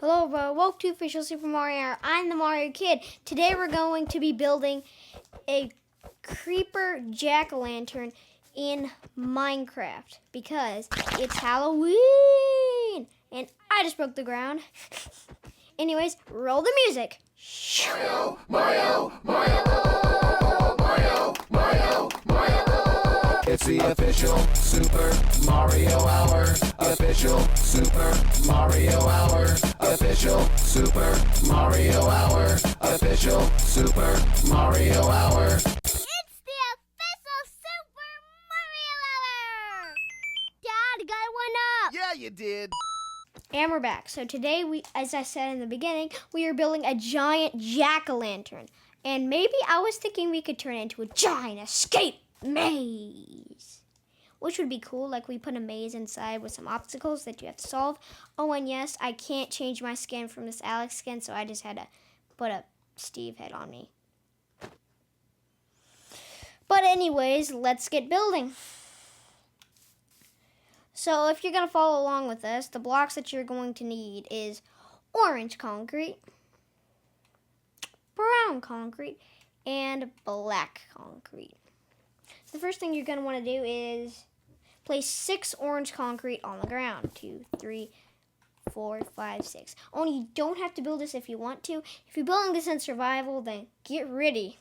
Hello, welcome to Official Super Mario. I'm the Mario Kid. Today we're going to be building a creeper jack-o'-lantern in Minecraft because it's Halloween and I just broke the ground. Anyways, roll the music. Mario, Mario, Mario, Mario, Mario, Mario. It's the official Super Mario Hour. Official Super Mario Hour. Official Super Mario Hour. Official Super Mario Hour. It's the official Super Mario Hour! Dad, got one up! Yeah, you did. And we're back. So today, as I said in the beginning, we are building a giant jack-o'-lantern. And maybe I was thinking we could turn it into a giant escape maze. Which would be cool, like we put a maze inside with some obstacles that you have to solve. Oh, and yes, I can't change my skin from this Alex skin, so I just had to put a Steve head on me. But anyways, let's get building. So if you're going to follow along with us, the blocks that you're going to need is orange concrete, brown concrete, and black concrete. The first thing you're going to want to do is place 6 orange concrete on the ground. 2, 3, 4, 5, 6. Only you don't have to build this if you want to. If you're building this in survival, then get ready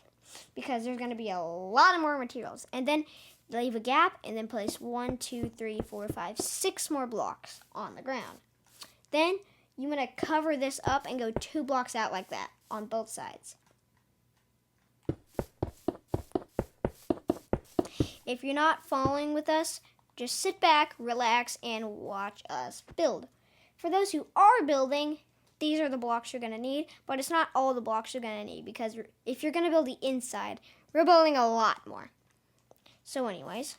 because there's going to be a lot of more materials. And then leave a gap and then place 1, 2, 3, 4, 5, 6 more blocks on the ground. Then you want to cover this up and go 2 blocks out like that on both sides. If you're not following with us, just sit back, relax, and watch us build. For those who are building, these are the blocks you're going to need, but it's not all the blocks you're going to need because if you're going to build the inside, we're building a lot more. So anyways,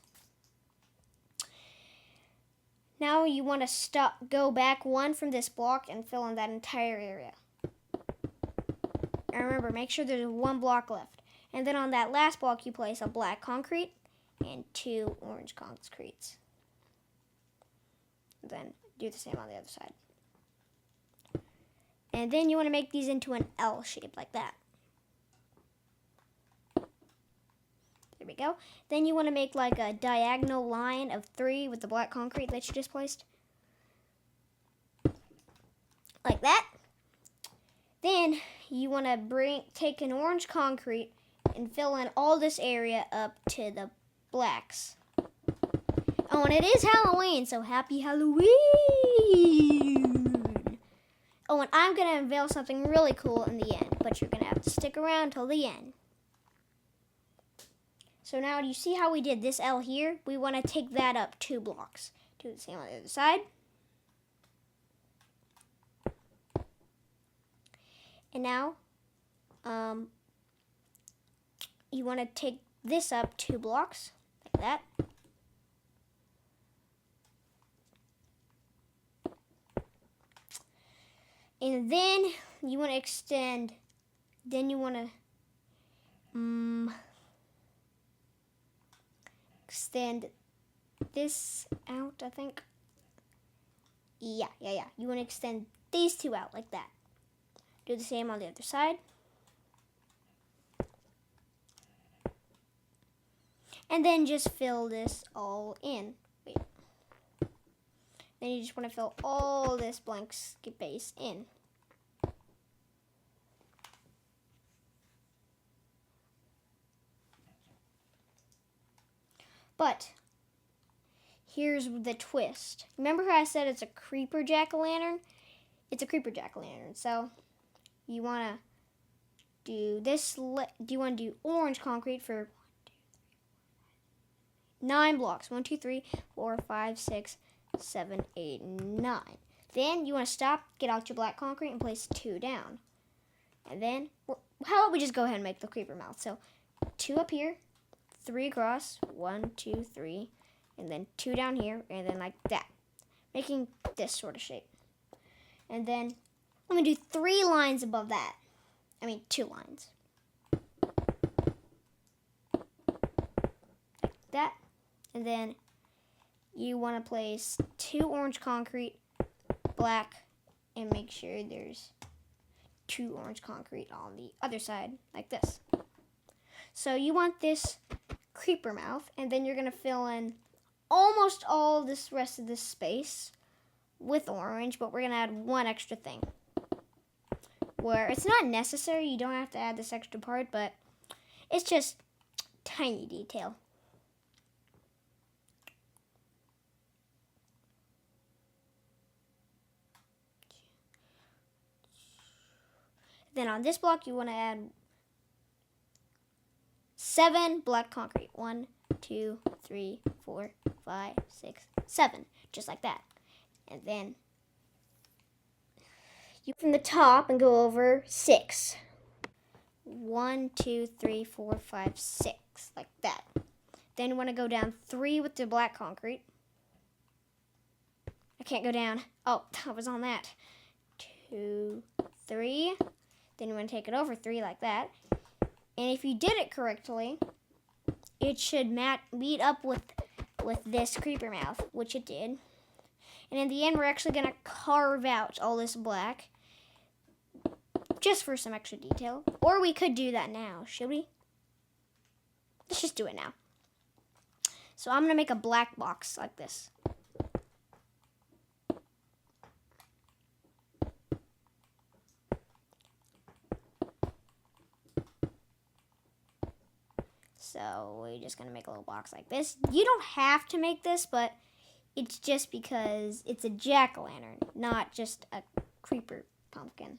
now you want to go back 1 from this block and fill in that entire area. And remember, make sure there's 1 block left. And then on that last block, you place a black concrete and 2 orange concretes. Then do the same on the other side. And then you want to make these into an L shape like that. There we go. Then you want to make like a diagonal line of 3 with the black concrete that you just placed. Like that. Then you want to take an orange concrete and fill in all this area up to the blacks. Oh, and it is Halloween, so happy Halloween! Oh, and I'm going to unveil something really cool in the end, but you're going to have to stick around till the end. So now, do you see how we did this L here? We want to take that up 2 blocks. Do the same on the other side. And now, you want to take this up 2 blocks, like that. And then you want to extend, then you want to extend this out, I think. Yeah. You want to extend these 2 out like that. Do the same on the other side. And then just fill this all in. Wait. Then you just want to fill all this blank space in. But here's the twist. Remember how I said it's a creeper jack-o'-lantern? It's a creeper jack-o'-lantern. So you want to do this. Do you want to do orange concrete for 9 blocks? 1, 2, 3, 4, 5, 6, 7, 8, 9. Then you want to stop, get out your black concrete, and place 2 down. And then, how about we just go ahead and make the creeper mouth? So 2 up here, 3 across, 1, 2, 3, and then 2 down here, and then like that, making this sort of shape. And then I'm going to do 3 lines above that. 2 lines. Like that. And then you want to place 2 orange concrete, black, and make sure there's 2 orange concrete on the other side, like this. So you want this creeper mouth, and then you're going to fill in almost all this rest of this space with orange, but we're going to add one extra thing. Where it's not necessary, you don't have to add this extra part, but it's just tiny detail. Then on this block, you want to add 7 black concrete. 1, 2, 3, 4, 5, 6, 7. Just like that. And then you from the top and go over 6. 1, 2, 3, 4, 5, 6. Like that. Then you want to go down 3 with the black concrete. I can't go down. Oh, I was on that. 2, 3. Then you want to take it over 3 like that. And if you did it correctly, it should meet up with this creeper mouth, which it did. And in the end, we're actually going to carve out all this black just for some extra detail. Or we could do that now, should we? Let's just do it now. So I'm going to make a black box like this. So we're just going to make a little box like this. You don't have to make this, but it's just because it's a jack-o'-lantern, not just a creeper pumpkin.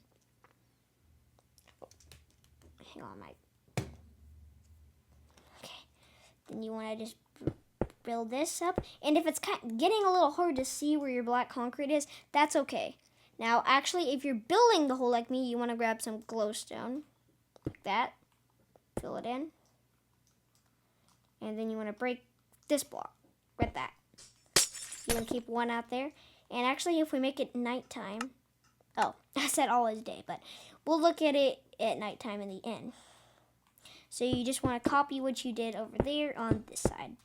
Hang on, Mike. Okay. Then you want to just build this up. And if it's getting a little hard to see where your black concrete is, that's okay. Now, actually, if you're building the hole like me, you want to grab some glowstone. Like that. Fill it in. And then you want to break this block. Right that. You want to keep one out there. And actually, if we make it nighttime... Oh, I said all is day, but we'll look at it at nighttime in the end. So you just want to copy what you did over there on this side.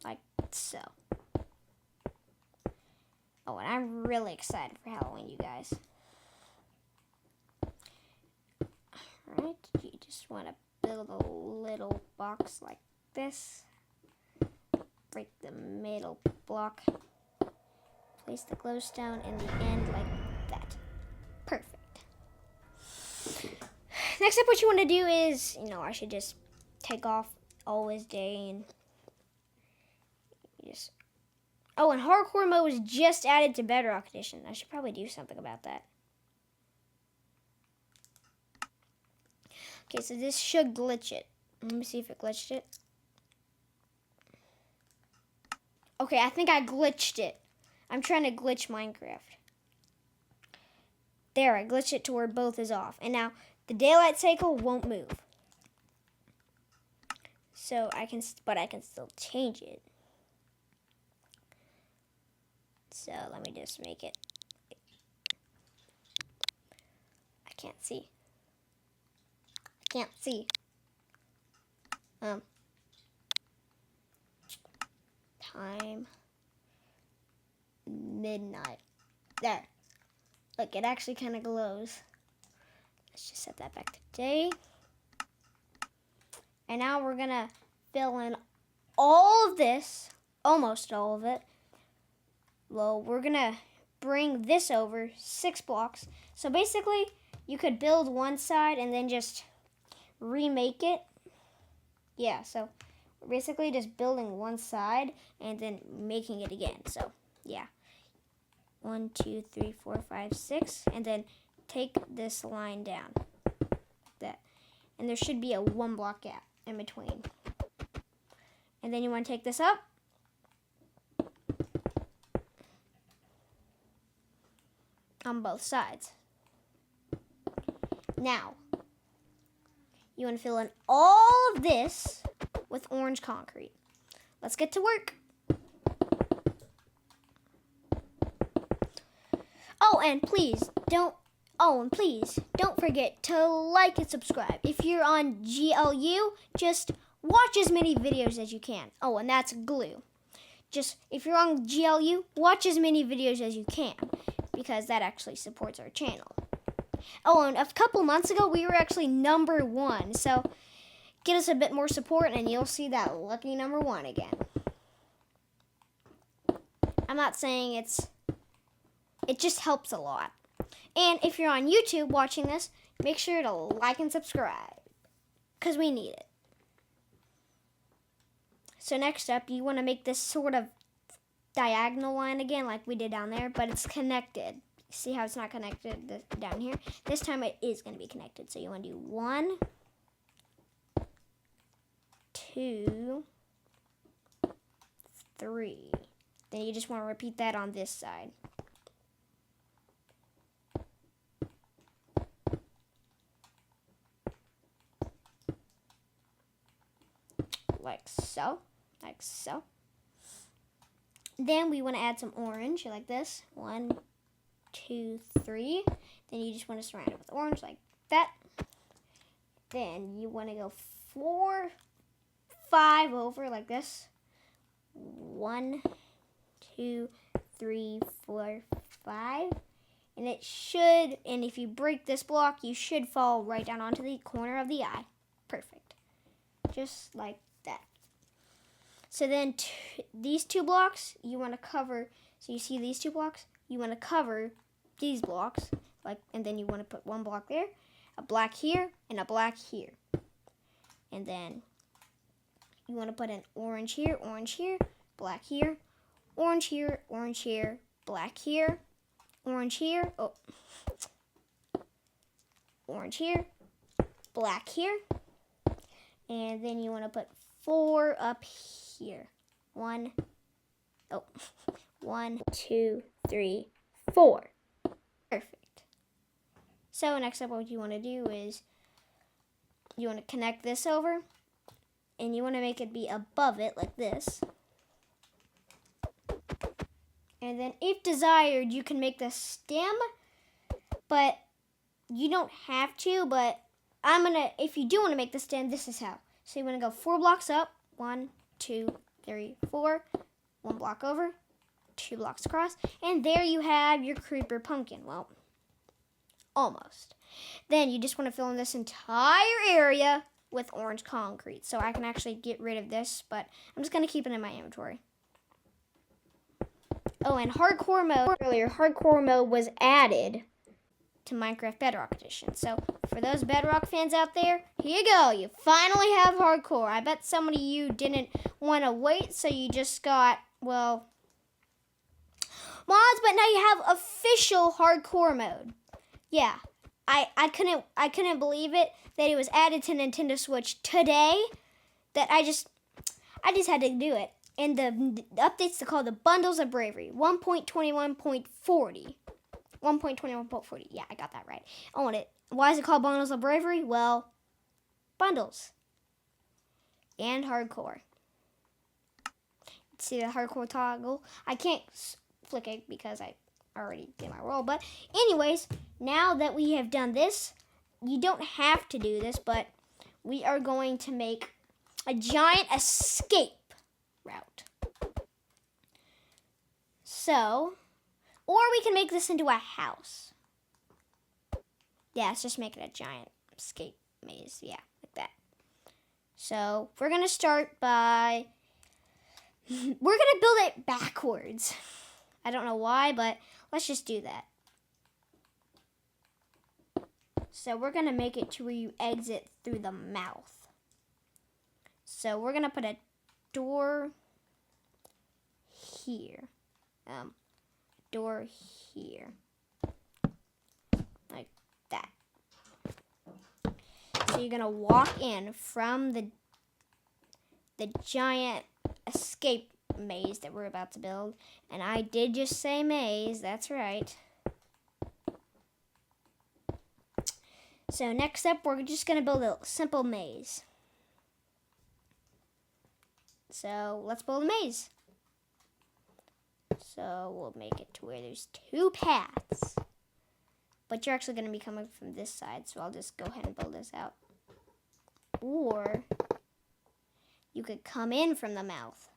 Like so. Oh, and I'm really excited for Halloween, you guys. Alright, you just want to build a little box like this. Break the middle block. Place the glowstone in the end like that. Perfect. Next up, what you want to do is, I should just take off always day and just... Oh, and hardcore mode was just added to Bedrock Edition. I should probably do something about that. Okay, so this should glitch it. Let me see if it glitched it. Okay, I think I glitched it. I'm trying to glitch Minecraft. There, I glitched it to where both is off. And now, the daylight cycle won't move. So, but I can still change it. So, let me just make it. I can't see. Time. Midnight. There. Look, it actually kind of glows. Let's just set that back to day. And now we're going to fill in all of this, almost all of it. Well, we're going to bring this over 6 blocks. So basically, you could build one side and then just remake it. Yeah, so we're basically just building one side and then making it again. So, yeah. 1, 2, 3, 4, 5, 6. And then take this line down. That. And there should be a 1 block gap in between. And then you want to take this up. On both sides. Now, you want to fill in all of this with orange concrete. Let's get to work. Oh, and please don't forget to like and subscribe. If you're on GLU, just watch as many videos as you can. Oh, and that's glue. just, if you're on GLU, watch as many videos as you can, because that actually supports our channel. Oh, and a couple months ago, we were actually #1, so get us a bit more support and you'll see that lucky #1 again. I'm not saying it just helps a lot. And if you're on YouTube watching this, make sure to like and subscribe, because we need it. So next up, you want to make this sort of diagonal line again, like we did down there, but it's connected. See how it's not connected down here? This time it is going to be connected. So you want to do 1, 2, 3. Then you just want to repeat that on this side. Like so. Like so. Then we want to add some orange, like this. 1, 2, 3. Then you just want to surround it with orange, like that. Then you want to go 4, 5 over, like this. 1, 2, 3, 4, 5. And it should, and if you break this block, you should fall right down onto the corner of the eye. Perfect. Just like that. So then these 2 blocks, you want to cover, so you see these 2 blocks? You want to cover these blocks, like, and then you want to put 1 block there, a black here, and a black here. And then you want to put an orange here, black here, orange here, black here, orange here, orange here, black here, and then you want to put 4 up here. 1, 2, 3, 4. Perfect. So next up, what you want to do is you want to connect this over, and you want to make it be above it like this. And then if desired, you can make the stem, but you don't have to, but if you do want to make the stem, this is how. So you want to go 4 blocks up, 1, 2, 3, 4, 1 block over, 2 blocks across, and there you have your creeper pumpkin. Well, almost. Then you just want to fill in this entire area with orange concrete. So I can actually get rid of this, but I'm just going to keep it in my inventory. Oh, and hardcore mode was added to Minecraft Bedrock Edition. So for those Bedrock fans out there, here you go. You finally have hardcore. I bet some of you didn't want to wait, so you just got, well, mods, but now you have official hardcore mode. Yeah, I couldn't believe it that it was added to Nintendo Switch today. That I just had to do it. And the updates are called the Bundles of Bravery 1.21.40. 1.21.40. Yeah, I got that right. Oh, and why is it called Bundles of Bravery? Well, bundles. And hardcore. See the hardcore toggle? I can't flick it because I already did my roll. But anyways, now that we have done this, you don't have to do this, but we are going to make a giant escape route. So, or we can make this into a house. Yeah, let's just make it a giant escape maze. Yeah, like that. So, we're going to start by... we're going to build it backwards. I don't know why, but let's just do that. So, we're going to make it to where you exit through the mouth. So, we're going to put a door here. Door here. Like that. So you're gonna walk in from the giant escape maze that we're about to build. And I did just say maze, that's right. So next up, we're just gonna build a simple maze. So let's build a maze. So we'll make it to where there's 2 paths. But you're actually going to be coming from this side, so I'll just go ahead and build this out. Or you could come in from the mouth.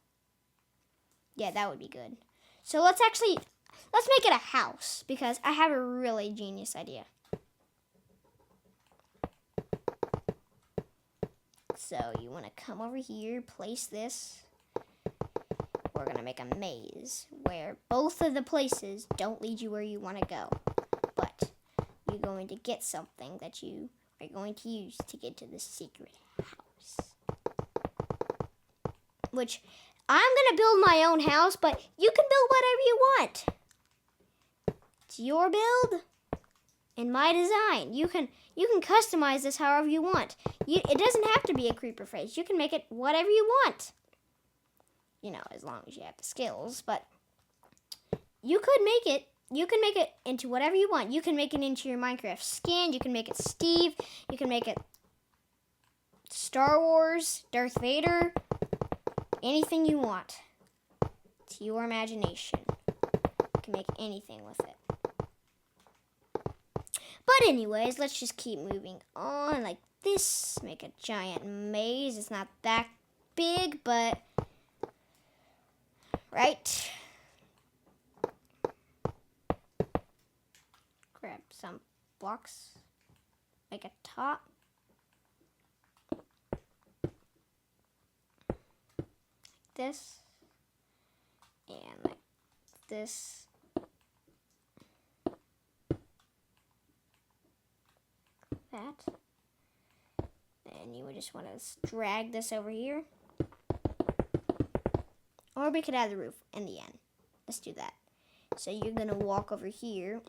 Yeah, that would be good. So let's make it a house because I have a really genius idea. So you want to come over here, place this. We're going to make a maze where both of the places don't lead you where you want to go. But you're going to get something that you are going to use to get to the secret house. Which I'm going to build my own house, but you can build whatever you want. It's your build and my design. You can customize this however you want. It doesn't have to be a creeper face. You can make it whatever you want. You know, as long as you have the skills, but you can make it into whatever you want. You can make it into your Minecraft skin. You can make it Steve. You can make it Star Wars, Darth Vader, anything you want. It's your imagination. You can make anything with it. But anyways, let's just keep moving on like this. Make a giant maze. It's not that big, but right. Grab some blocks. Make a top. Like this. And like this. That. Then you would just want to drag this over here. Or we could add the roof in the end. Let's do that. So you're going to walk over here.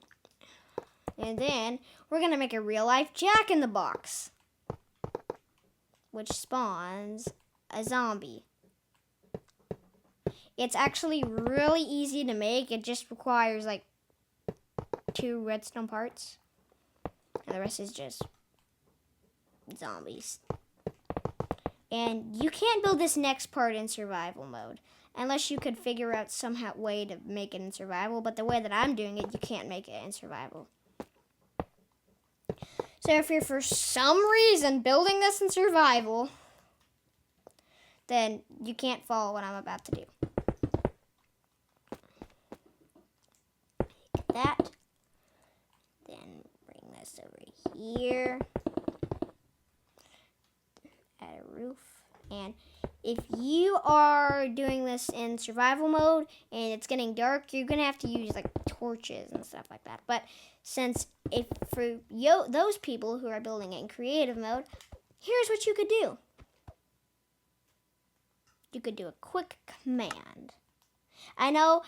And then we're going to make a real life Jack-in-the-Box. Which spawns a zombie. It's actually really easy to make. It just requires like 2 redstone parts. And the rest is just zombies. And you can't build this next part in survival mode. Unless you could figure out somehow way to make it in survival. But the way that I'm doing it, you can't make it in survival. So if you're for some reason building this in survival, then you can't follow what I'm about to do. Like that. Then bring this over here. Add a roof. And if you are doing this in survival mode and it's getting dark, you're going to have to use like torches and stuff like that. But since if for those people who are building it in creative mode, here's what you could do. You could do a quick command. I know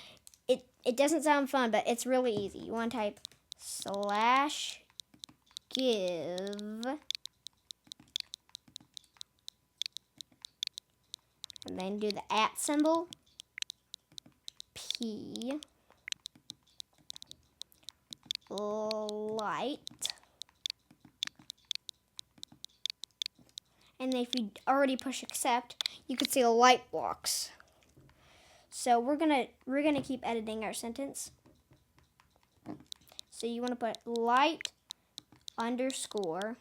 it doesn't sound fun, but it's really easy. You want to type /give and then do the @ symbol, P, light, and if you already push accept, you could see the light blocks. So we're gonna keep editing our sentence. So you want to put light underscore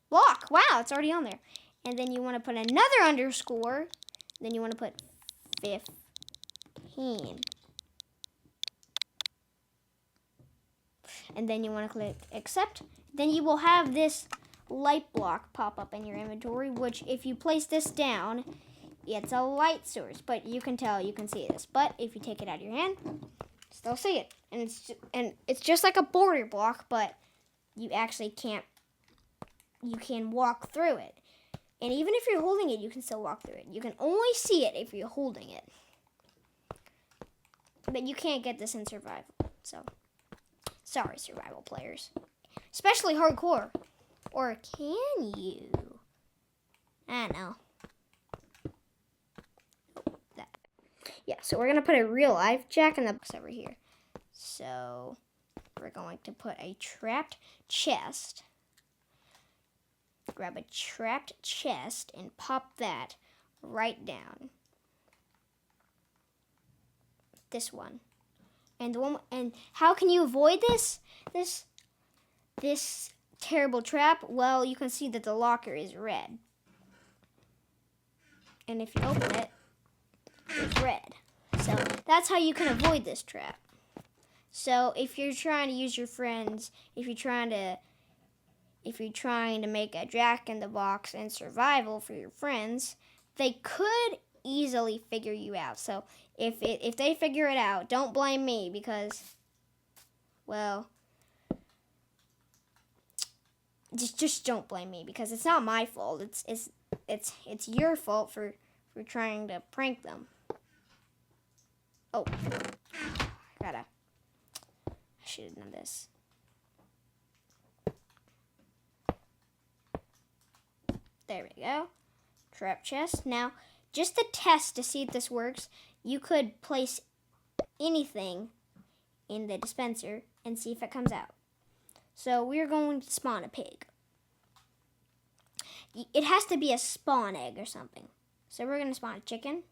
block. Wow, it's already on there. And then you want to put another underscore. Then you want to put 15. And then you want to click accept. Then you will have this light block pop up in your inventory, which if you place this down, it's a light source. But you can see this. But if you take it out of your hand, still see it. And it's just like a border block, but you actually can't. You can walk through it. And even if you're holding it, you can still walk through it. You can only see it if you're holding it. But you can't get this in survival. So, sorry, survival players. Especially hardcore. Or can you? I don't know. That. Yeah, so we're going to put a real life Jack-in-the-Box over here. So, we're going to put a trapped chest. Grab a trapped chest and pop that right down. This one. And how can you avoid this terrible trap? Well, you can see that the locker is red. And if you open it, it's red. that's how you can avoid this trap. So if you're trying to use your friends, if you're trying to make a Jack-in-the-Box and survival for your friends, they could easily figure you out. So if they figure it out, don't blame me because, well, just don't blame me because it's not my fault. It's your fault for trying to prank them. Oh, I should have done this. There we go. Trap chest. Now, just to test to see if this works, you could place anything in the dispenser and see if it comes out. So we're going to spawn a pig. It has to be a spawn egg or something. So we're going to spawn a chicken.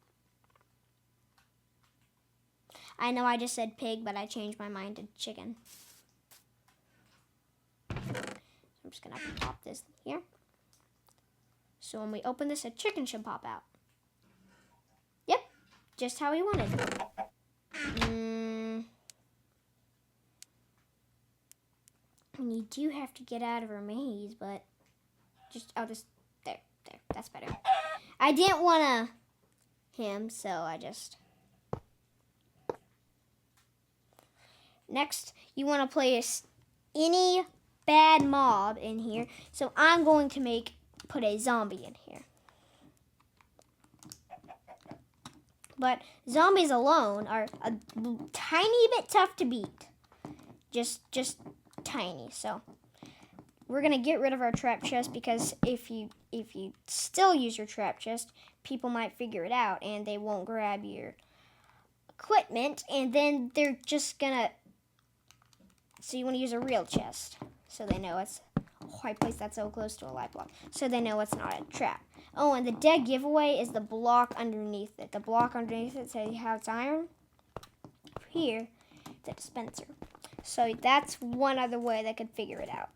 I know I just said pig, but I changed my mind to chicken. So I'm just going to pop this here. So when we open this, a chicken should pop out. Yep, just how we wanted. And you do have to get out of our maze, but there, that's better. I didn't want him, so I just... Next, you want to place any bad mob in here. So I'm going to put a zombie in here. But zombies alone are a tiny bit tough to beat. Just tiny. So we're gonna get rid of our trap chest because if you still use your trap chest, people might figure it out and they won't grab your equipment, and then they're just gonna... So you want to use a real chest so they know it's... Oh, I placed that so close to a light block. So they know it's not a trap. Oh, and the dead giveaway is the block underneath it. The block underneath it says how it's iron. Here, the dispenser. So that's one other way they could figure it out.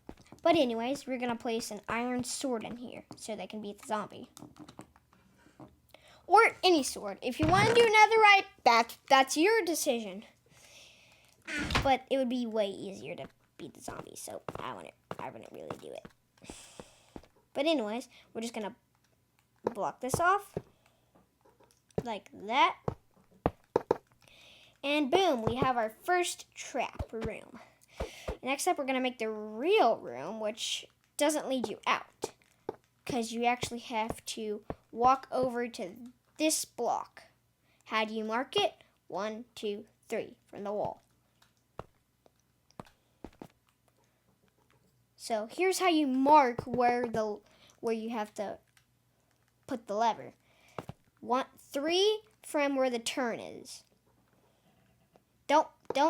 But anyways, we're going to place an iron sword in here so they can beat the zombie. Or any sword. If you want to do netherite, that's your decision. But it would be way easier to beat the zombie, so I wouldn't really do it. But anyways, we're just gonna block this off like that, and boom, we have our first trap room. Next up, we're gonna make the real room, which doesn't lead you out because you actually have to walk over to this block. How do you mark it? 1, 2, 3 from the wall. So here's how you mark where you have to put the lever. 3 from where the turn is. Don't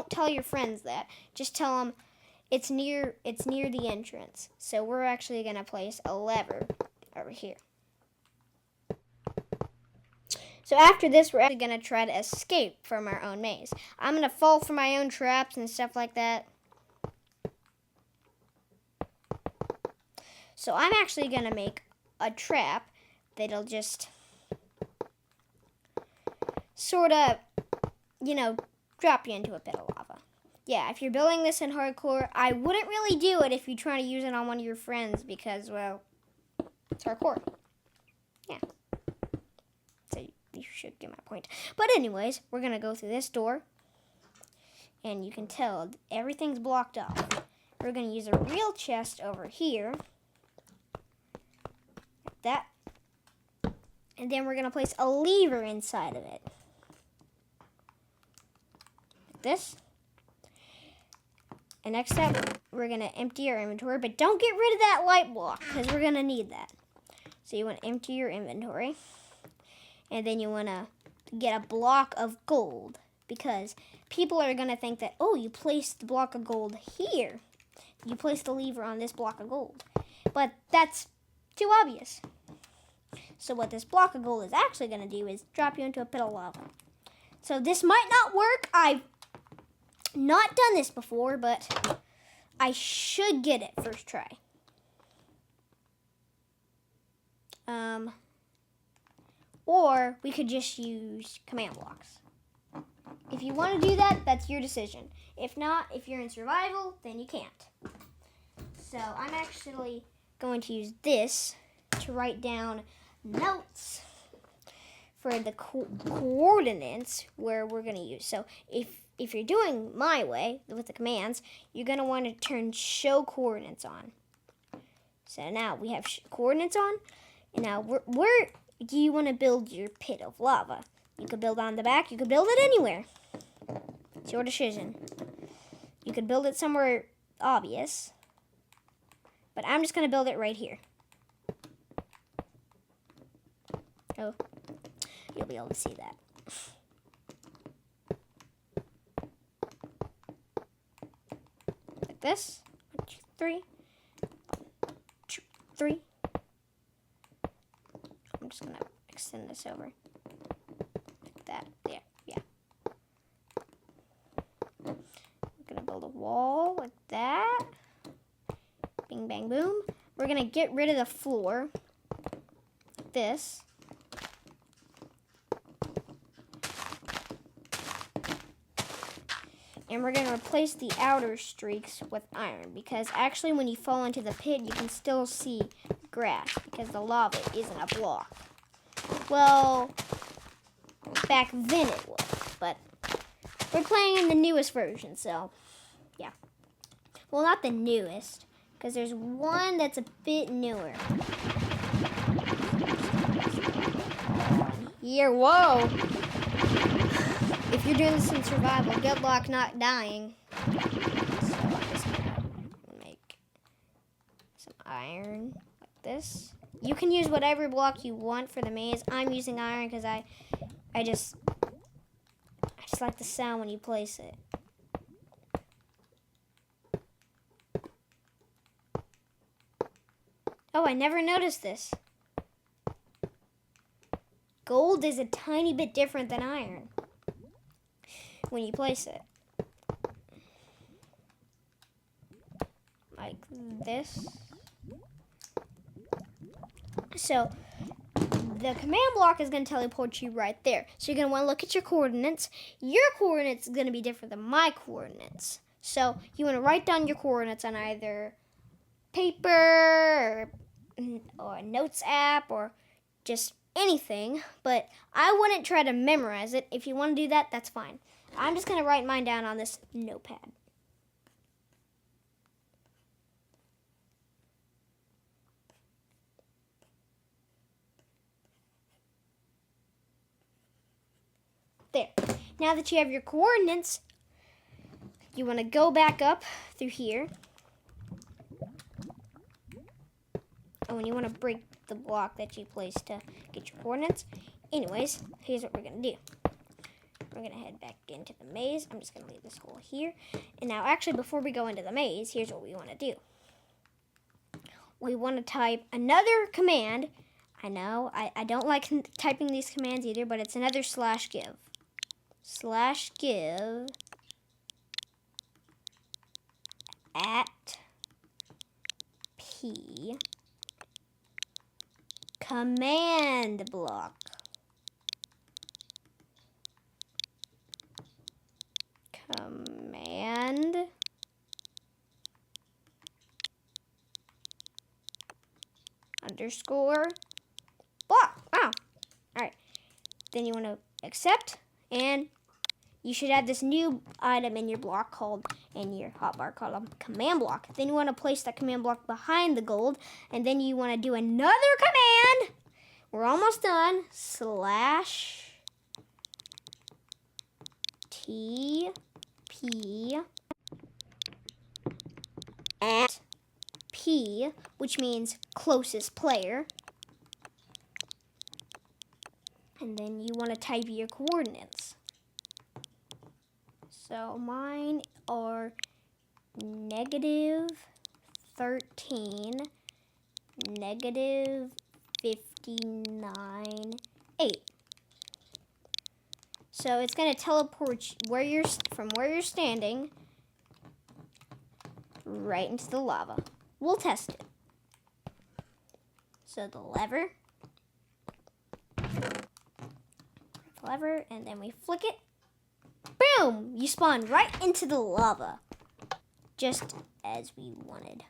tell your friends that. Just tell them it's near the entrance. So we're actually gonna place a lever over here. So after this, we're actually gonna try to escape from our own maze. I'm gonna fall for my own traps and stuff like that. So I'm actually going to make a trap that'll just sort of, drop you into a pit of lava. Yeah, if you're building this in hardcore, I wouldn't really do it if you're trying to use it on one of your friends because, well, it's hardcore. Yeah. So you should get my point. But anyways, we're going to go through this door. And you can tell everything's blocked off. We're going to use a real chest over here. That, and then we're going to place a lever inside of it, like this. And next up, we're going to empty our inventory, but don't get rid of that light block, because we're going to need that. So you want to empty your inventory, and then you want to get a block of gold, because people are going to think that, oh, you placed the block of gold here. You placed the lever on this block of gold, but that's too obvious. So what this block of gold is actually going to do is drop you into a pit of lava. So this might not work. I've not done this before, but I should get it first try. Or we could just use command blocks. If you want to do that, that's your decision. If not, if you're in survival, then you can't. So I'm actually going to use this to write down notes for the coordinates where we're going to use. So if you're doing my way with the commands, you're going to want to turn show coordinates on. So now we have coordinates on. And now where do you want to build your pit of lava? You could build on the back. You could build it anywhere. It's your decision. You could build it somewhere obvious. But I'm just going to build it right here. Oh, you'll be able to see that. Like this. 1, 2, 3. 1, 2, 3. I'm just going to extend this over. Like that. There. Yeah. I'm going to build a wall like that. Bing, bang, boom. We're going to get rid of the floor. Like this. And we're going to replace the outer streaks with iron. Because actually when you fall into the pit, you can still see grass. Because the lava isn't a block. Well, back then it was. But we're playing in the newest version, so yeah. Well, not the newest. Because there's one that's a bit newer. Here, whoa! If you're doing this in survival, good luck not dying. So I'm just gonna make some iron like this. You can use whatever block you want for the maze. I'm using iron because I just like the sound when you place it. Oh, I never noticed this. Gold is a tiny bit different than iron when you place it. Like this. So the command block is going to teleport you right there. So you're going to want to look at your coordinates. Your coordinates is going to be different than my coordinates. So you want to write down your coordinates on either paper or a notes app or just anything. But I wouldn't try to memorize it. If you want to do that, that's fine. I'm just going to write mine down on this notepad. There. Now that you have your coordinates, you want to go back up through here. Oh, and you want to break the block that you placed to get your coordinates. Anyways, here's what we're going to do. We're going to head back into the maze. I'm just going to leave this hole here. And now, actually, before we go into the maze, here's what we want to do. We want to type another command. I know, I don't like typing these commands either, but it's another /give. /give at p command block. Command underscore block. Wow. Alright. Then you want to accept, and you should have this new item in your block called, in your hotbar called a command block. Then you want to place that command block behind the gold, and then you want to do another command. We're almost done. /TP at P, which means closest player. And then you want to type your coordinates. So mine are -13, -59, 8. So it's going to teleport from where you're standing right into the lava. We'll test it. So the lever, and then we flick it. Boom! You spawn right into the lava. Just as we wanted.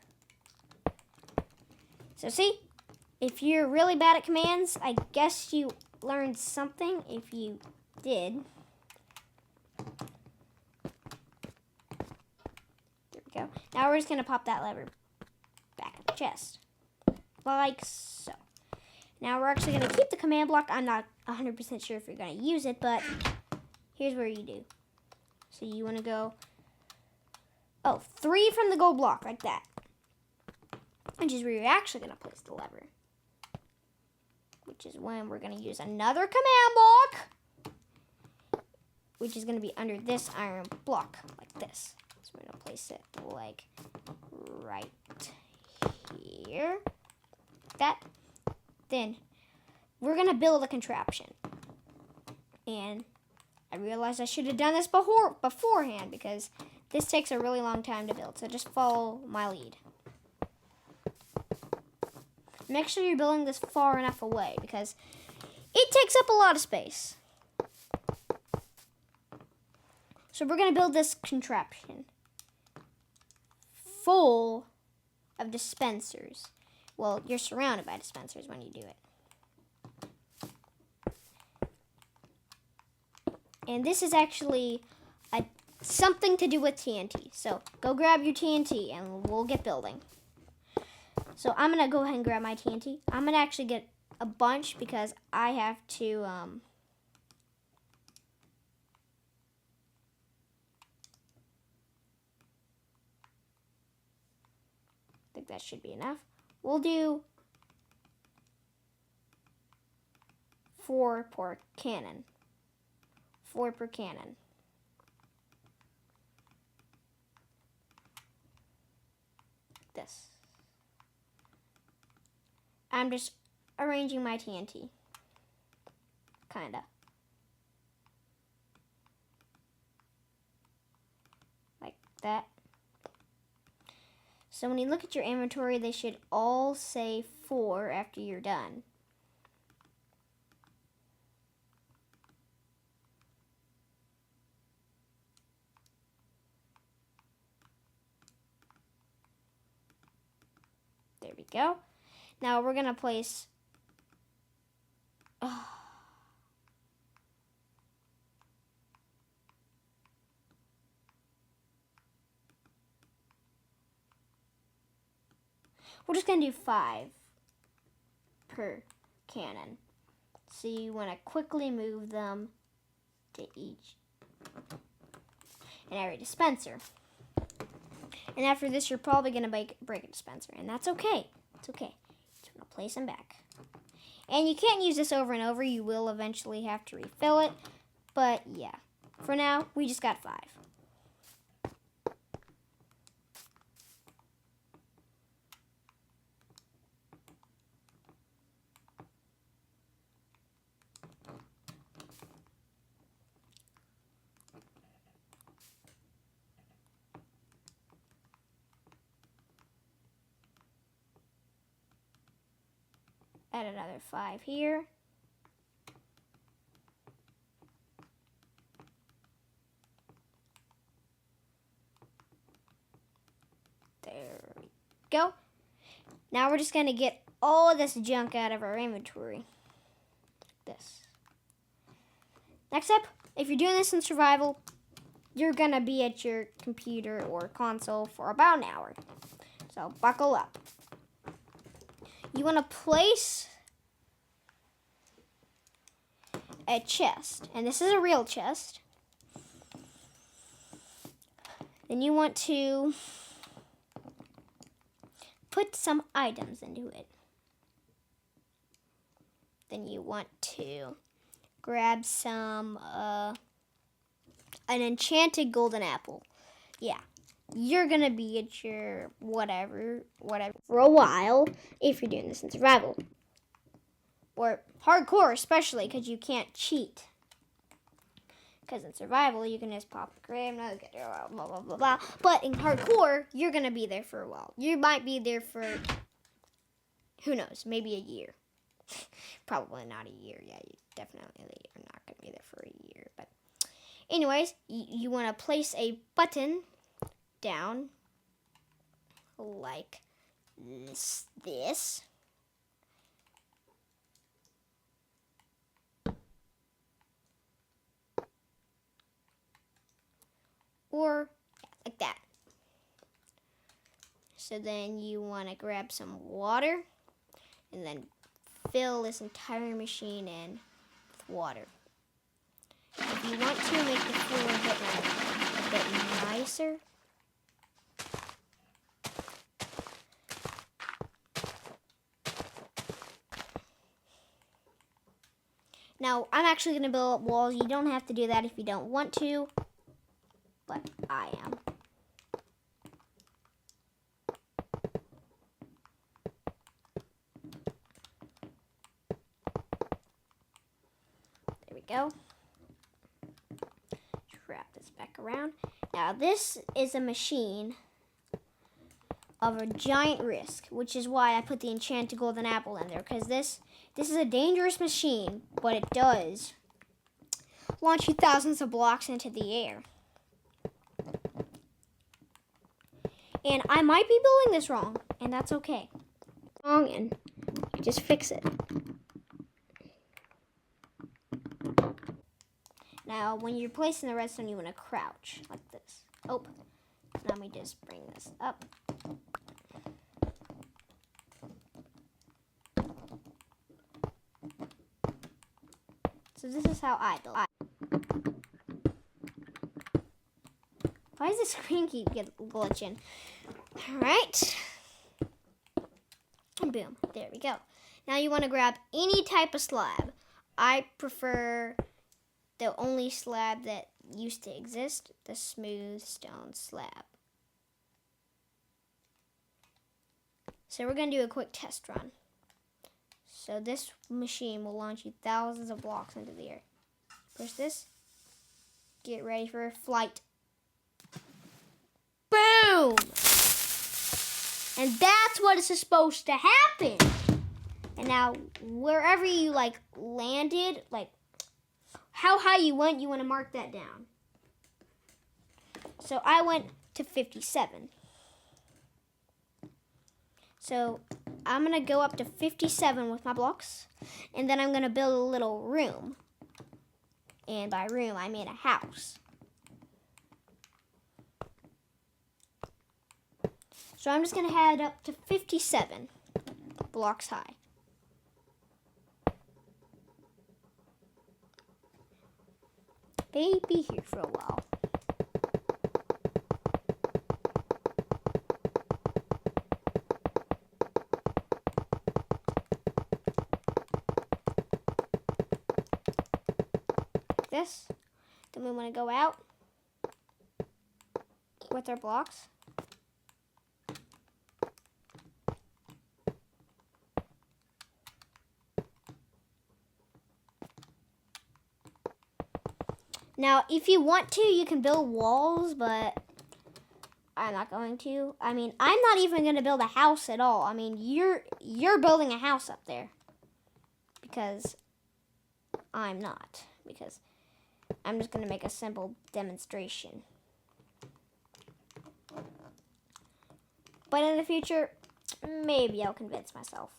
So see? If you're really bad at commands, I guess you learned something if you did. There we go. Now we're just going to pop that lever back in the chest. Like so. Now we're actually going to keep the command block. I'm not 100% sure if you're going to use it, but here's where you do. So you want to go, 3 from the gold block, like that. Which is where you're actually going to place the lever. Which is when we're going to use another command block. Which is going to be under this iron block, like this. So we're going to place it like right here. Like that. Then we're going to build a contraption. And I realized I should have done this beforehand because this takes a really long time to build. So just follow my lead. Make sure you're building this far enough away because it takes up a lot of space. So we're going to build this contraption full of dispensers. Well, you're surrounded by dispensers when you do it. And this is actually something to do with TNT. So go grab your TNT and we'll get building. So I'm going to go ahead and grab my TNT. I'm going to actually get a bunch because I have to... I think that should be enough. We'll do 4 per cannon. 4 per cannon. This. I'm just arranging my TNT. Kinda. Like that. So when you look at your inventory, they should all say 4 after you're done. There we go. Now we're going to place... We're just going to do 5 per cannon. So you want to quickly move them to each and every dispenser. And after this, you're probably going to break a dispenser. And that's okay. It's okay. Just going to place them back. And you can't use this over and over. You will eventually have to refill it. But yeah, for now, we just got 5. Add another 5 here. There we go. Now we're just going to get all of this junk out of our inventory. Like this. Next up, if you're doing this in survival, you're going to be at your computer or console for about an hour. So buckle up. You want to place a chest, and this is a real chest. Then you want to put some items into it. Then you want to grab some, an enchanted golden apple. Yeah. You're going to be at your whatever, for a while if you're doing this in survival. Or hardcore, especially, because you can't cheat. Because in survival, you can just pop the grave, blah, blah, blah, blah. But in hardcore, you're going to be there for a while. You might be there for, who knows, maybe a year. Probably not a year. Yeah, you definitely are not going to be there for a year. But Anyways, you want to place a button down like this. Or like that. So then you want to grab some water and then fill this entire machine in with water. If you want to make the floor a bit nicer, now I'm actually going to build walls. You don't have to do that if you don't want to, but I am. There we go. Wrap this back around. Now this is a machine of a giant risk, which is why I put the enchanted golden apple in there, because this is a dangerous machine, but it does launch you thousands of blocks into the air. And I might be building this wrong, and that's okay. Wrong, and you just fix it. Now, when you're placing the redstone, you want to crouch like this. Oh, now let me just bring this up. So this is how I build. Why does the screen keep glitching? All right. And boom, there we go. Now you want to grab any type of slab. I prefer the only slab that used to exist, the smooth stone slab. So we're going to do a quick test run. So this machine will launch you thousands of blocks into the air. Push this. Get ready for flight. Boom! And that's what is supposed to happen. And now, wherever you landed, how high you went, you want to mark that down. So I went to 57. So I'm going to go up to 57 with my blocks. And then I'm going to build a little room. And by room, I mean a house. So I'm just going to head up to 57 blocks high. Be here for a while. Like this. Then we want to go out with our blocks. Now, if you want to, you can build walls, but I'm not going to. I mean, I'm not even going to build a house at all. I mean, you're building a house up there. Because I'm not. Because I'm just going to make a simple demonstration. But in the future, maybe I'll convince myself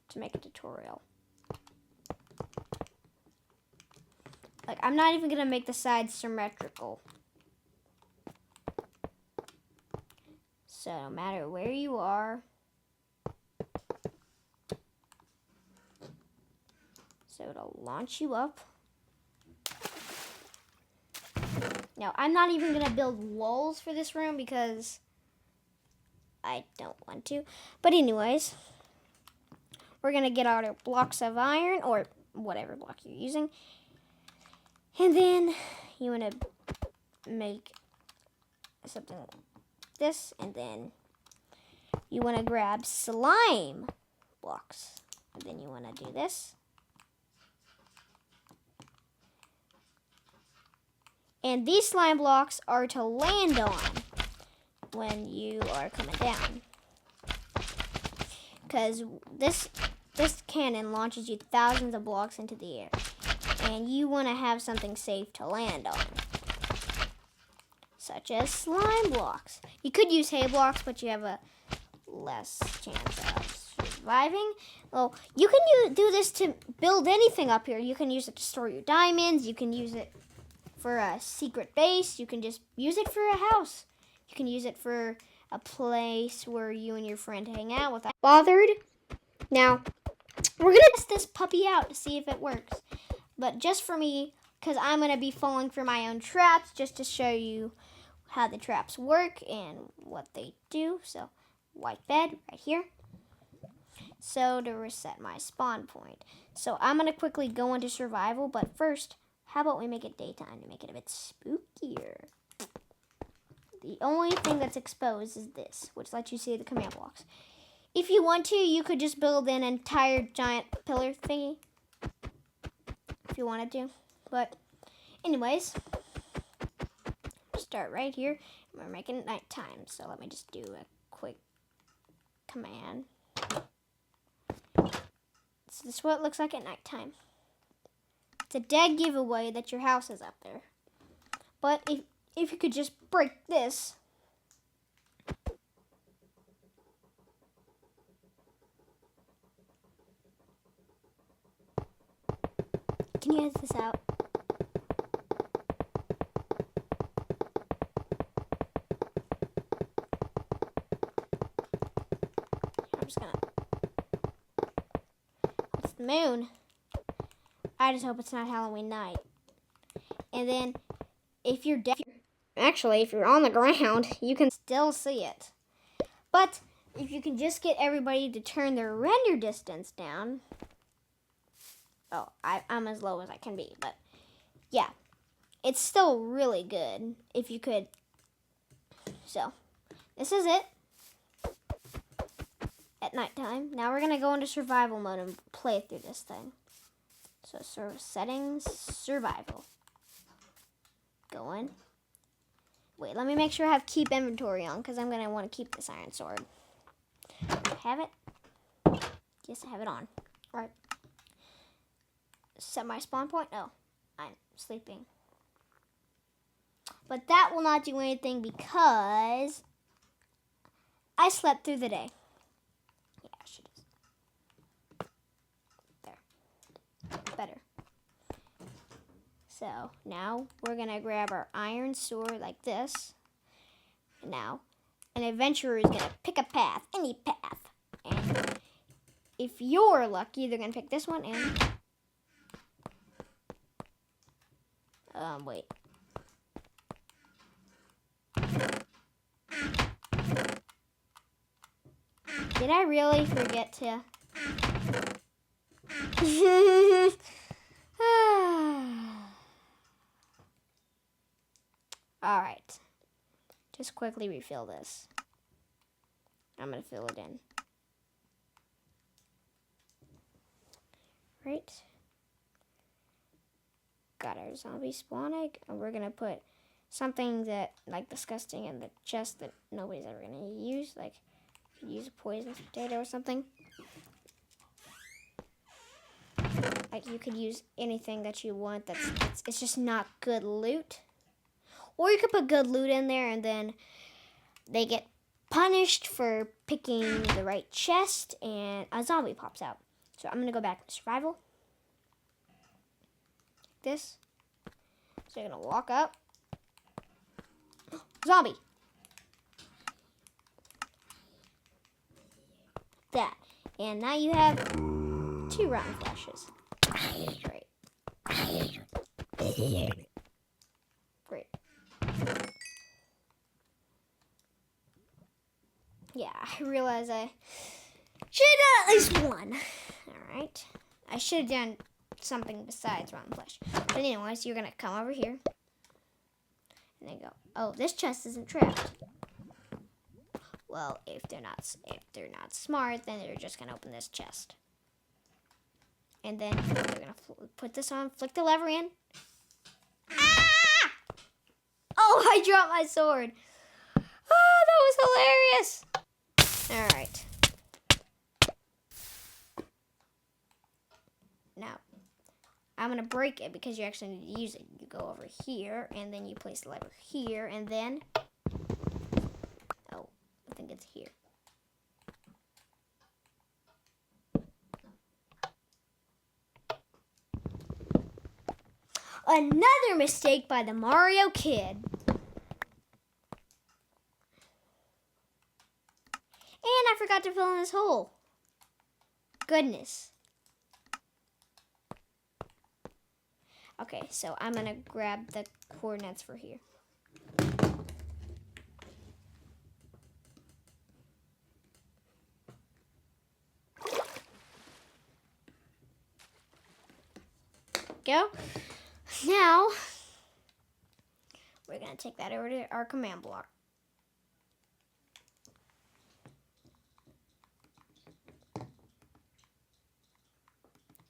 to make a tutorial. I'm not even going to make the sides symmetrical. So no matter where you are, so it'll launch you up. Now, I'm not even going to build walls for this room because I don't want to. But anyways, we're going to get our blocks of iron or whatever block you're using. And then you want to make something like this, and then you want to grab slime blocks. And then you want to do this. And these slime blocks are to land on when you are coming down. Because this cannon launches you thousands of blocks into the air. and you want to have something safe to land on, such as slime blocks. You could use hay blocks, but you have a less chance of surviving. Well, you can do this to build anything up here. You can use it to store your diamonds. You can use it for a secret base. You can just use it for a house. You can use it for a place where you and your friend hang out without bothered. Now, we're gonna test this puppy out to see if it works. But just for me, because I'm gonna be falling for my own traps, just to show you how the traps work and what they do. So, white bed right here. So, to reset my spawn point. So, I'm gonna quickly go into survival, but first, how about we make it daytime to make it a bit spookier? The only thing that's exposed is this, which lets you see the command blocks. If you want to, you could just build an entire giant pillar thingy. If you wanted to. But anyways, start right here. We're making it nighttime. So let me just do a quick command. So this is what it looks like at nighttime. It's a dead giveaway that your house is up there. But if you could just break this. Can you edit this out? I'm just gonna... It's the moon. I just hope it's not Halloween night. And then, if you're dead... Actually, if you're on the ground, you can still see it. But, if you can just get everybody to turn their render distance down... Oh, I'm as low as I can be, but yeah, it's still really good if you could. So, this is it at nighttime. Now we're going to go into survival mode and play through this thing. So, settings, survival. Go in. Wait, let me make sure I have keep inventory on because I'm going to want to keep this iron sword. Have it? Yes, I have it on. All right. Set my spawn point? No, I'm sleeping. But that will not do anything because I slept through the day. Yeah, I should just. There. Better. So now we're going to grab our iron sword like this. Now, an adventurer is going to pick a path, any path. And if you're lucky, they're going to pick this one and... wait. Did I really forget to? Alright. Just quickly refill this. I'm going to fill it in. Right. Got our zombie spawn egg, and we're gonna put something that like disgusting in the chest that nobody's ever gonna use, like use a poisonous potato or something. Like you could use anything that you want it's just not good loot. Or you could put good loot in there and then they get punished for picking the right chest and a zombie pops out. So I'm gonna go back to survival. This. So you're going to walk up. Zombie. That. And now you have 2 rotten flashes. Great. Great. Yeah, I realize I should have done at least 1. Alright. I should have done something besides rotten flesh. But anyways, you're gonna come over here and then go, oh, this chest isn't trapped. Well, if they're not smart, then they're just gonna open this chest. And then you're gonna put this on, flick the lever in. Ah! Oh, I dropped my sword. Oh, that was hilarious. All right. Now, I'm going to break it because you actually need to use it. You go over here, and then you place the lever here, and then... Oh, I think it's here. Another mistake by the Mario kid. And I forgot to fill in this hole. Goodness. Okay, so I'm going to grab the coordinates for here. Go. Now, we're going to take that over to our command block.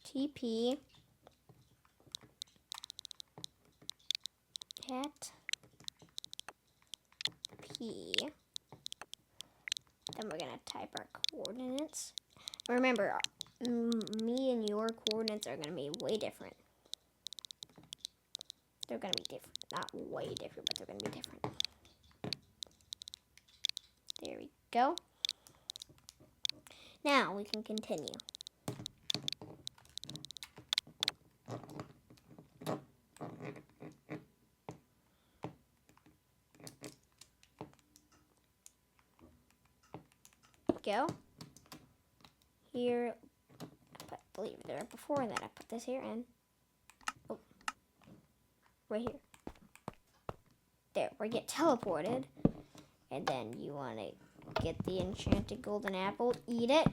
TP hat P. Then we're going to type our coordinates. Remember, me and your coordinates are going to be way different. They're going to be different. Not way different, but they're going to be different. There we go. Now we can continue. Go. Here, I believe there before, and then I put this here and right here. There, we get teleported. And then you want to get the enchanted golden apple, eat it.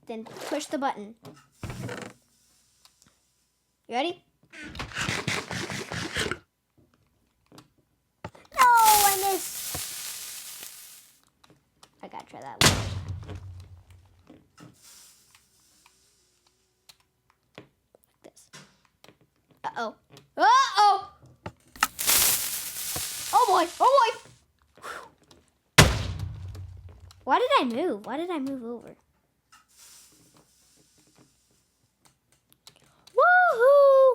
Then push the button. You ready? No, I missed. I gotta try that one. Uh-oh. Uh-oh! Oh boy! Oh boy! Whew. Why did I move? Why did I move over? Woohoo!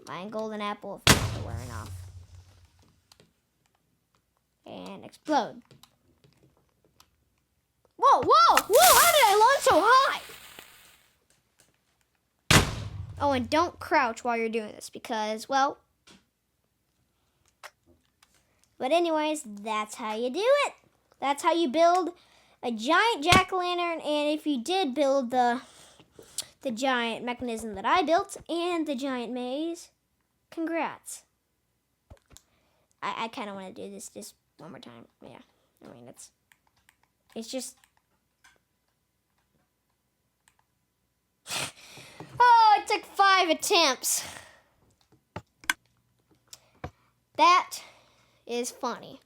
My golden apple is wearing off. And explode. Whoa, whoa, whoa, how did I launch so high? Oh, and don't crouch while you're doing this because, well... But anyways, that's how you do it. That's how you build a giant jack-o'-lantern, and if you did build the giant mechanism that I built and the giant maze, congrats. I kind of want to do this just one more time. Yeah, I mean, it's just... Oh, it took 5 attempts. That is funny.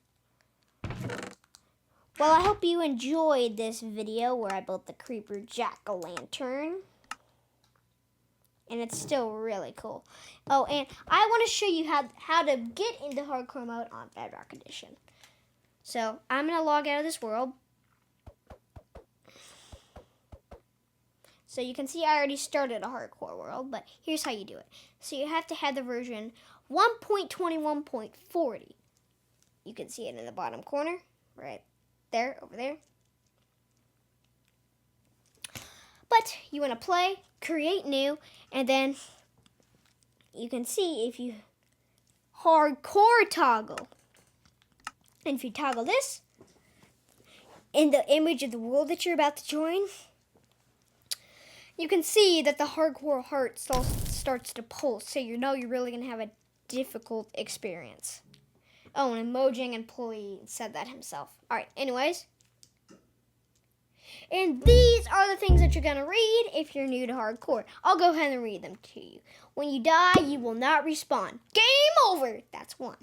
Well, I hope you enjoyed this video where I built the creeper jack-o'-lantern. And it's still really cool. Oh, and I want to show you how to get into hardcore mode on Bedrock Edition. So, I'm going to log out of this world. So you can see I already started a hardcore world, but here's how you do it. So you have to have the version 1.21.40. You can see it in the bottom corner, right there, over there. But you want to play, create new, and then you can see if you hardcore toggle. And if you toggle this, in the image of the world that you're about to join, you can see that the hardcore heart starts to pulse, so you know you're really going to have a difficult experience. Oh, and Mojang employee said that himself. Alright, anyways. And these are the things that you're going to read if you're new to hardcore. I'll go ahead and read them to you. When you die, you will not respawn. Game over! That's 1.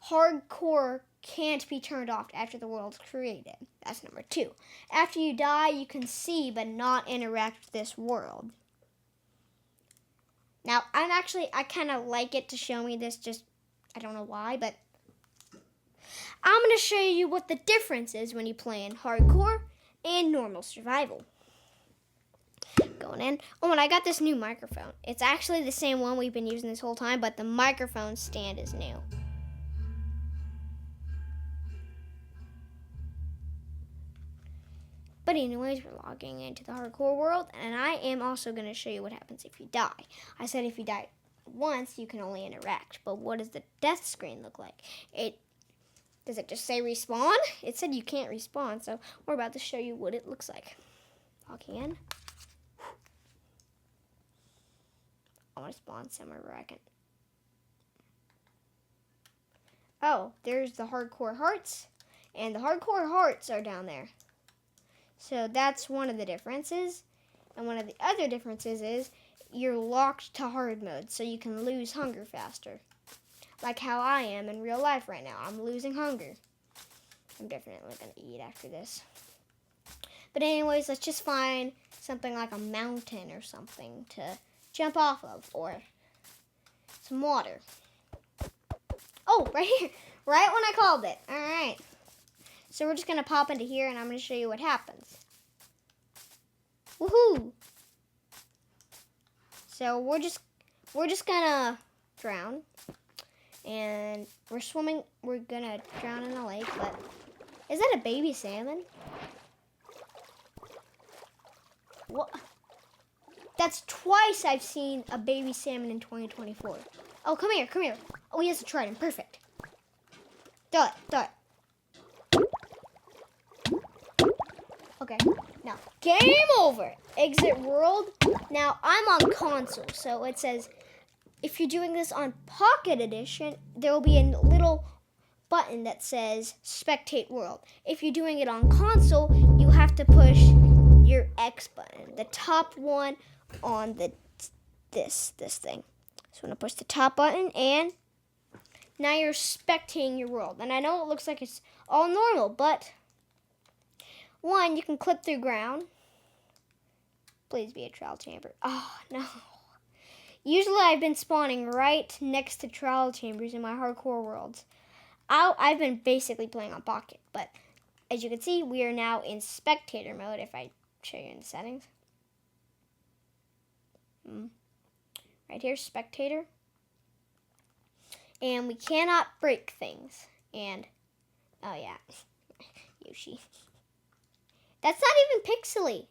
Hardcore can't be turned off after the world's created. That's number 2. After you die, you can see but not interact with this world. Now, I kind of like it to show me this, just, I don't know why, but I'm going to show you what the difference is when you play in hardcore and normal survival. Going in. Oh, and I got this new microphone. It's actually the same one we've been using this whole time, but the microphone stand is new. But anyways, we're logging into the hardcore world, and I am also going to show you what happens if you die. I said if you die once, you can only interact, but what does the death screen look like? Does it just say respawn? It said you can't respawn, so we're about to show you what it looks like. Logging in. I want to spawn somewhere where I can. Oh, there's the hardcore hearts, and the hardcore hearts are down there. So that's one of the differences. And one of the other differences is you're locked to hard mode, so you can lose hunger faster. Like how I am in real life right now. I'm losing hunger. I'm definitely going to eat after this. But anyways, let's just find something like a mountain or something to jump off of, or some water. Oh, right here. Right when I called it. All right. So we're just going to pop into here, and I'm going to show you what happens. Woohoo! So we're just going to drown. And we're swimming. We're going to drown in a lake, but is that a baby salmon? What? That's twice I've seen a baby salmon in 2024. Oh, come here, come here. Oh, he has a trident. Perfect. Do it. Okay, now, game over. Exit world. Now, I'm on console, so it says, if you're doing this on Pocket Edition, there will be a little button that says Spectate World. If you're doing it on console, you have to push your X button, the top one on this thing. So I'm going to push the top button, and now you're spectating your world. And I know it looks like it's all normal, but one, you can clip through ground. Please be a trial chamber. Oh, no. Usually I've been spawning right next to trial chambers in my hardcore worlds. I've been basically playing on Pocket, but as you can see, we are now in spectator mode if I show you in the settings. Right here, spectator. And we cannot break things. And, oh yeah, Yoshi. That's not even pixely.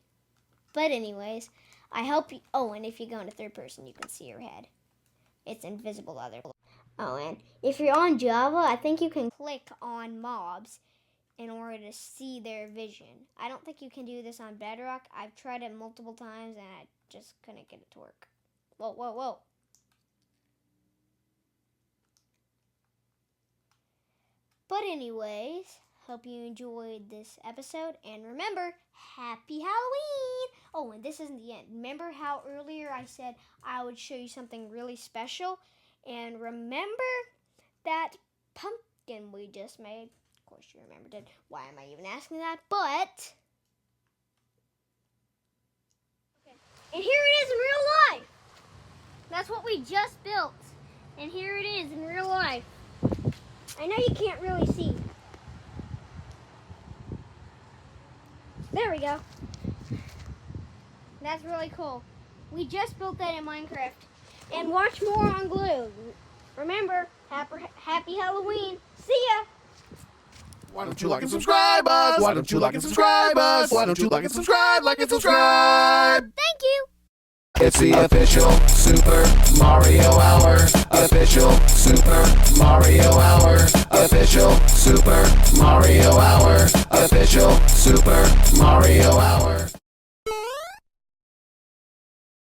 But anyways, I hope you, oh, and if you go into third person, you can see your head. It's invisible to other. Oh, and if you're on Java, I think you can click on mobs in order to see their vision. I don't think you can do this on Bedrock. I've tried it multiple times, and I just couldn't get it to work. Whoa. But anyways, hope you enjoyed this episode. And remember, happy Halloween! Oh, and this isn't the end. Remember how earlier I said I would show you something really special? And remember that pumpkin we just made? Of course you remembered it. Why am I even asking that? But okay. And here it is in real life. That's what we just built. And here it is in real life. I know you can't really see. There we go. That's really cool. We just built that in Minecraft. And watch more on Glue. Remember, happy Halloween. See ya. Why don't you like and subscribe us? Why don't you like and subscribe us? Why don't you like and subscribe? Like and subscribe! Thank you. It's the official Super Mario Hour. Official Super Mario Hour. Official Super Mario Hour. Official Super Mario Hour.